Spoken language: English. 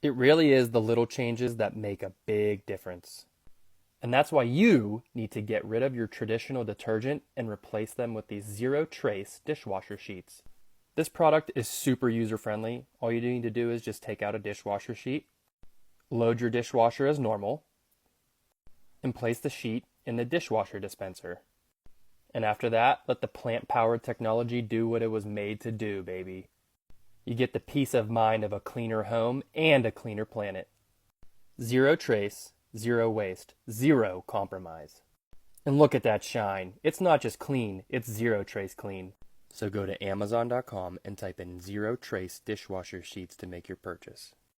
It really is the little changes that make a big difference. And that's why you need to get rid of your traditional detergent and replace them with these zero trace dishwasher sheets. This product is super user friendly. All you need to do is just take out a dishwasher sheet, load your dishwasher as normal, and place the sheet in the dishwasher dispenser. And after that, let the plant powered technology do what it was made to do, baby. You get the peace of mind of a cleaner home and a cleaner planet. Zero trace, zero waste, zero compromise. And look at that shine. It's not just clean, it's zero trace clean. So go to Amazon.com and type in zero trace dishwasher sheets to make your purchase.